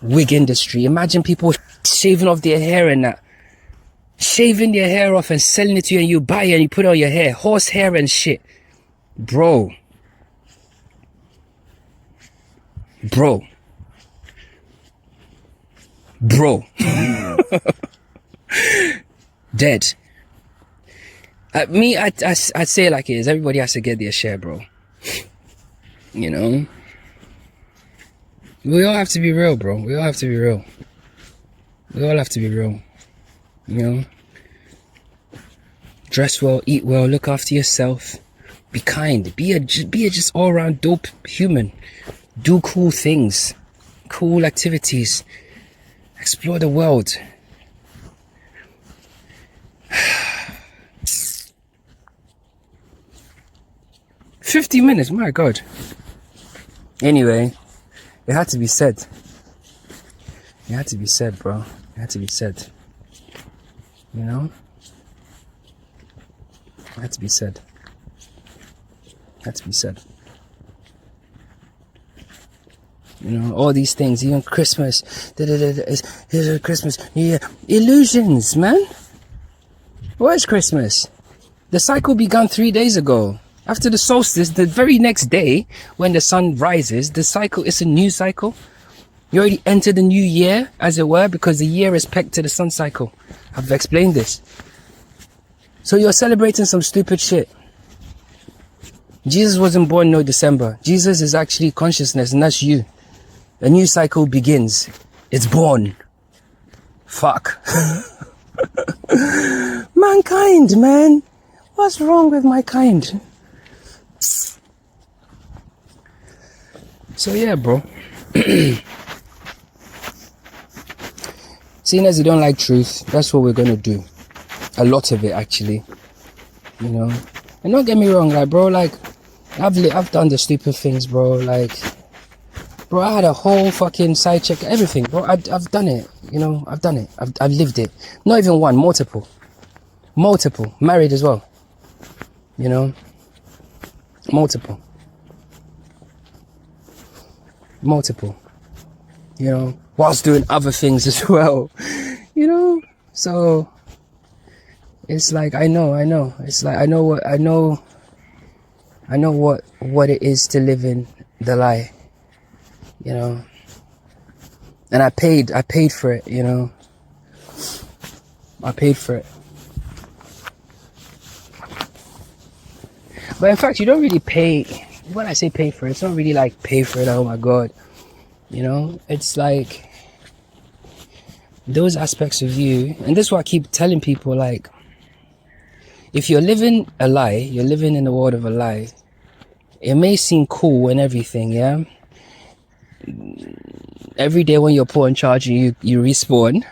Wig industry. Imagine people shaving off their hair and that. Shaving their hair off and selling it to you, and you buy it and you put it on your hair. Horse hair and shit. Bro. Dead. I'd say it like it is. Everybody has to get their share, bro. We all have to be real, bro. We all have to be real. Dress well, eat well, look after yourself. Be kind. Be a just all-around dope human. Do cool things, cool activities. Explore the world. 50 minutes, my God. Anyway, it had to be said. It had to be said, bro. It had to be said. You know? It had to be said. It had to be said. You know, all these things, even Christmas, here's Christmas, New Year. Illusions, man. Where's Christmas? The cycle began 3 days ago. After the solstice, the very next day, when the sun rises, the cycle is a new cycle. You already entered the new year, as it were, because the year is pegged to the sun cycle. I've explained this. So you're celebrating some stupid shit. Jesus wasn't born no December. Jesus is actually consciousness, and that's you. A new cycle begins. It's born. Fuck. Mankind, man. What's wrong with my kind? So yeah, bro. Seeing as you don't like truth, that's what we're gonna do. A lot of it, actually. You know. And don't get me wrong, like, bro, like, I've done the stupid things, bro. Like, bro, I had a whole fucking side check, everything, bro. I've done it. You know, I've done it. I've lived it. Not even one, multiple. Married as well. You know. Multiple. You know, whilst doing other things as well. You know, so it's like I know. It's like I know what it is to live in the lie. You know. And I paid for it, you know. I paid for it. But in fact, you don't really pay. When I say pay for it, it's not really like pay for it, oh my God. You know, it's like those aspects of you. And this is what I keep telling people, like, if you're living a lie, you're living in the world of a lie, it may seem cool and everything, yeah? Every day when you're put in charge and you respawn,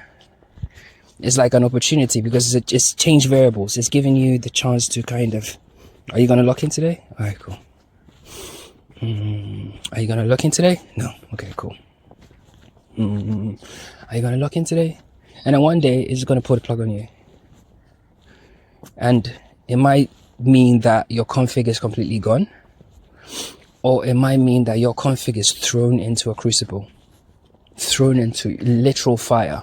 it's like an opportunity because it's changed variables. It's giving you the chance to kind of, are you going to lock in today? All right, cool. Are you going to lock in today? No. Okay, cool. Are you going to lock in today? And then one day it's going to put a plug on you. And it might mean that your config is completely gone. Or it might mean that your config is thrown into a crucible. Thrown into literal fire.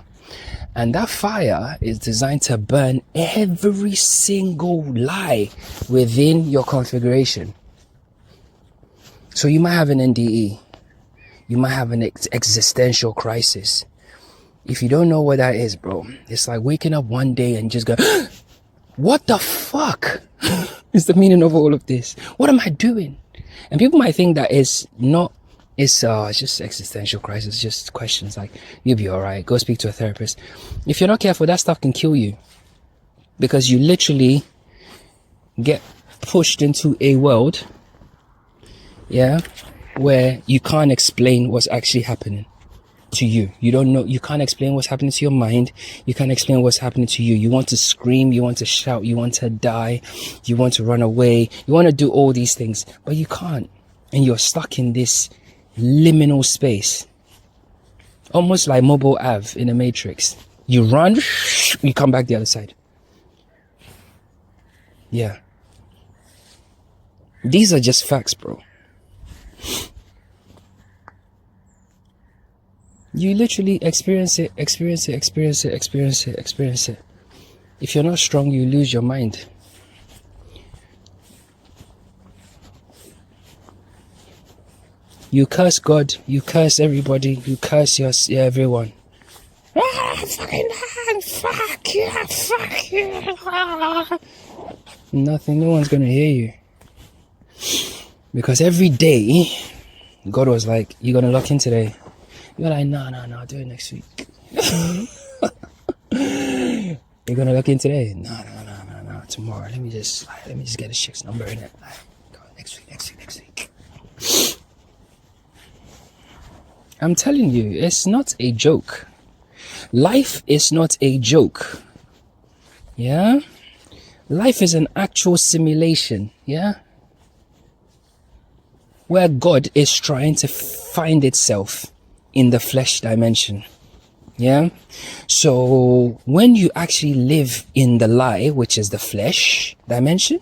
And that fire is designed to burn every single lie within your configuration. So you might have an NDE. You might have an existential crisis. If you don't know what that is, bro, it's like waking up one day and just go, what the fuck is the meaning of all of this? What am I doing? And people might think that it's just existential crisis, just questions like, you'll be all right, go speak to a therapist. If you're not careful, that stuff can kill you. Because you literally get pushed into a world, yeah, where you can't explain what's actually happening to you. You don't know, you can't explain what's happening to your mind. You can't explain what's happening to you. You want to scream, you want to shout, you want to die, you want to run away, you want to do all these things, but you can't. And you're stuck in this liminal space, almost like Mobile Ave in the Matrix. You run, you come back the other side. Yeah. These are just facts, bro. You literally experience it. If you're not strong, you lose your mind. You curse God, you curse everybody, you curse everyone. Fucking fuck you. Nothing, no one's gonna hear you. Because every day, God was like, you're gonna lock in today. You're like, no, I'll do it next week. You're gonna lock in today? No. tomorrow. Let me just get a chick's number in it. Like, next week. I'm telling you, it's not a joke. Life is not a joke. Yeah? Life is an actual simulation. Yeah? Where God is trying to find itself in the flesh dimension. Yeah? So when you actually live in the lie, which is the flesh dimension,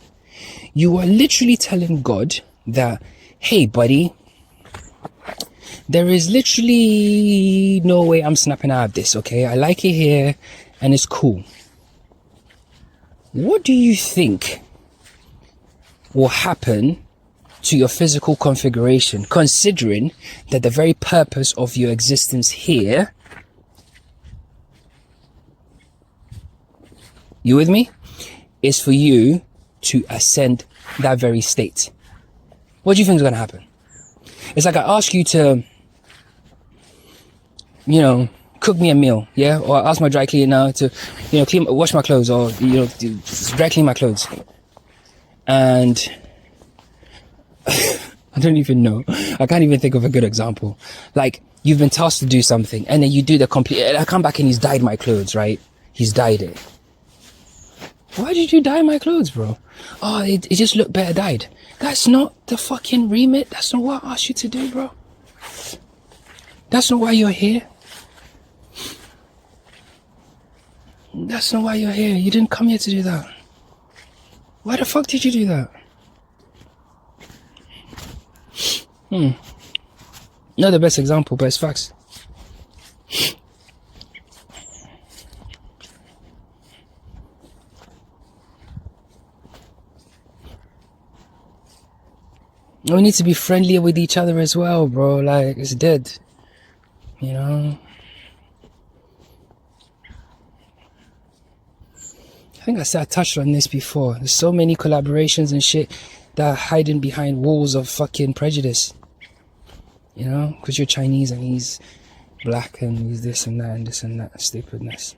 you are literally telling God that, hey buddy, there is literally no way I'm snapping out of this, okay? I like it here and it's cool. What do you think will happen to your physical configuration, considering that the very purpose of your existence here, you with me, is for you to ascend that very state? What do you think is going to happen? It's like I ask you to, cook me a meal, yeah? Or I ask my dry cleaner to, wash my clothes, or, dry clean my clothes. And I don't even know. I can't even think of a good example. Like, you've been tasked to do something, and then you do the complete, I come back and he's dyed my clothes, right? He's dyed it. Why did you dye my clothes, bro? Oh, it just looked better dyed. That's not the fucking remit. That's not what I asked you to do, bro. That's not why you're here. That's not why you're here. You didn't come here to do that. Why the fuck did you do that? Not the best example, but it's facts. We need to be friendlier with each other as well, bro. Like, it's dead. I think I touched on this before. There's so many collaborations and shit that are hiding behind walls of fucking prejudice. Because you're Chinese and he's black and he's this and that and this and that stupidness.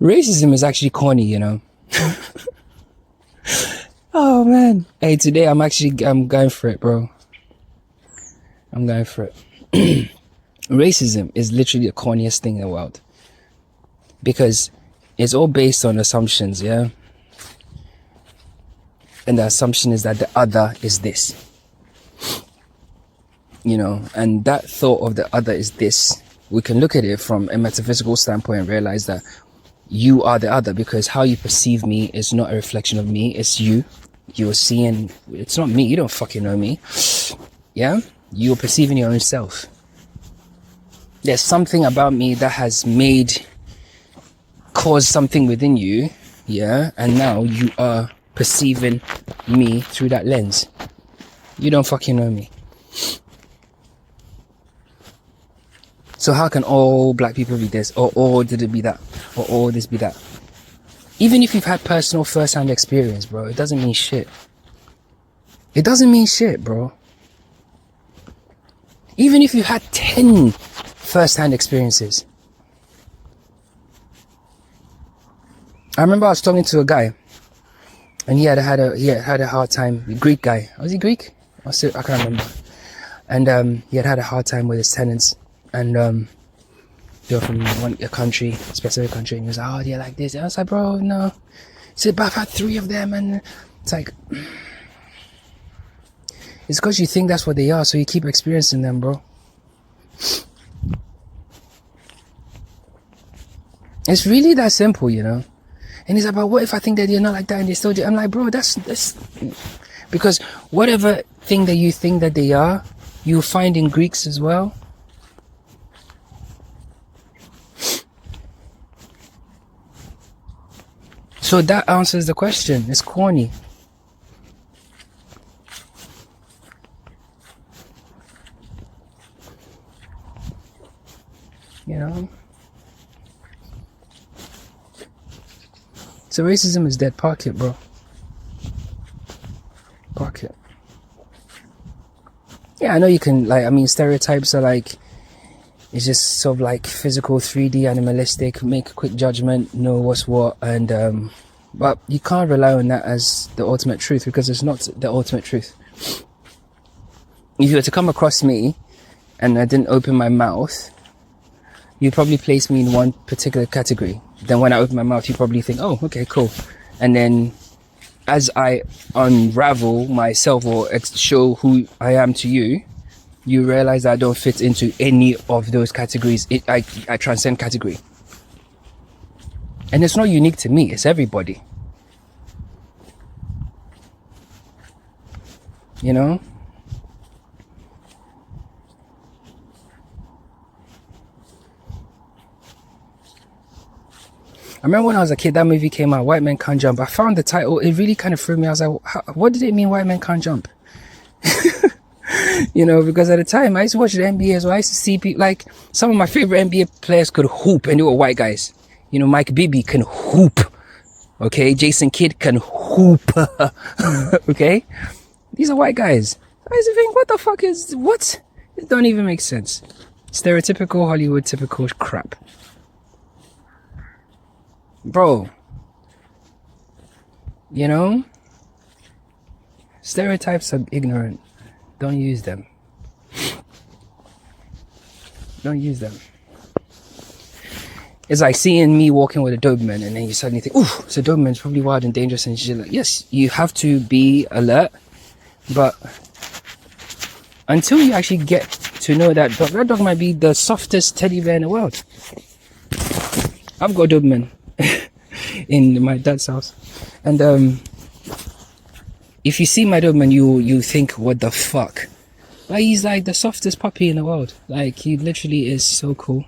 Racism is actually corny, Oh man. Hey, today I'm going for it, bro. I'm going for it. Racism is literally the corniest thing in the world. Because it's all based on assumptions, yeah? And the assumption is that the other is this. And that thought of the other is this. We can look at it from a metaphysical standpoint and realize that you are the other, because how you perceive me is not a reflection of me, it's you. You're seeing, it's not me, you don't fucking know me. Yeah? You're perceiving your own self. There's something about me that has caused something within you, yeah? And now you are perceiving me through that lens. You don't fucking know me. So how can all black people be this, or all did it be that, or all this be that? Even if you've had personal first-hand experience, bro, it doesn't mean shit. It doesn't mean shit, bro. Even if you had 10 first-hand experiences. I remember I was talking to a guy, and he had a hard time. A Greek guy. Was he Greek? I can't remember. And he had a hard time with his tenants, and they were from a country, specific country, and he was like, oh, do you like this? And I was like, bro, no. He said, but I've had 3 of them, and it's like, it's because you think that's what they are, so you keep experiencing them, bro. It's really that simple, And he's like, but what if I think that you're not like that and they still do? I'm like, bro, that's because whatever thing that you think that they are, you find in Greeks as well. So that answers the question. It's corny. So racism is dead. Park it, bro. Park it. Yeah, I know you can, stereotypes are It's just sort of like physical, 3D, animalistic, make a quick judgment, know what's what, and but you can't rely on that as the ultimate truth, because it's not the ultimate truth. If you were to come across me and I didn't open my mouth, you'd probably place me in one particular category. Then when I open my mouth, you probably think, oh, okay, cool. And then as I unravel myself or show who I am to you, you realize I don't fit into any of those categories. I transcend category. And it's not unique to me, it's everybody. You know? I remember when I was a kid, that movie came out, White Men Can't Jump. I found the title, it really kind of threw me. I was like, what did it mean, White Men Can't Jump? You know, because at the time I used to watch the NBA, so I used to see people, like some of my favorite NBA players could hoop, and they were white guys. You know, Mike Bibby can hoop. Okay, Jason Kidd can hoop. Okay, these are white guys. I used to think, what the fuck is what? It don't even make sense. Stereotypical Hollywood, typical crap, bro. You know, stereotypes are ignorant. Don't use them. Don't use them. It's like seeing me walking with a Doberman, and then you suddenly think, ooh, so Doberman's probably wild and dangerous and shit. Like, yes, you have to be alert, but until you actually get to know that dog, that dog might be the softest teddy bear in the world. I've got a Doberman in my dad's house, and if you see my Doberman, you think, what the fuck? Like, he's like the softest puppy in the world. Like, he literally is so cool.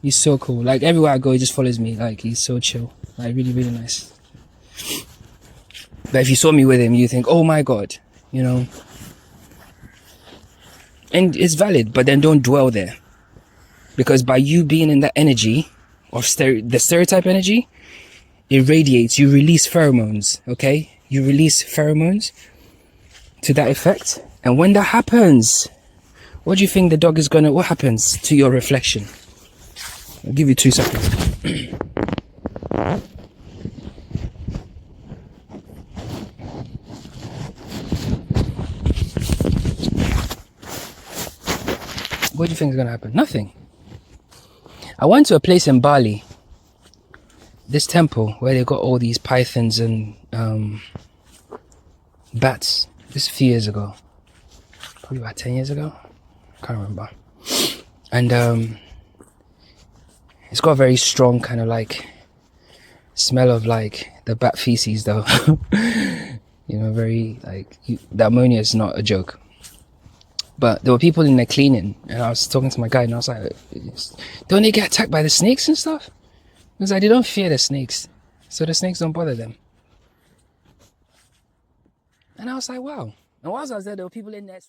He's so cool. Like, everywhere I go, he just follows me. Like, he's so chill. Like, really, really nice. But if you saw me with him, you think, oh my god, you know. And it's valid, but then don't dwell there. Because by you being in that energy, of the stereotype energy, it radiates. You release pheromones, okay? You release pheromones to that effect. And when that happens, what do you think the dog is gonna, what happens to your reflection? I'll give you 2 seconds. What do you think is gonna happen? Nothing. I went to a place in Bali, this temple where they got all these pythons and bats. This a few years ago, probably about 10 years ago, can't remember. And it's got a very strong kind of like smell of like the bat feces though. You know, very like, the ammonia is not a joke. But there were people in there cleaning, and I was talking to my guy, and I was like, don't they get attacked by the snakes and stuff? He was like, they don't fear the snakes, so the snakes don't bother them. And I was like, wow. And whilst I was there were people in there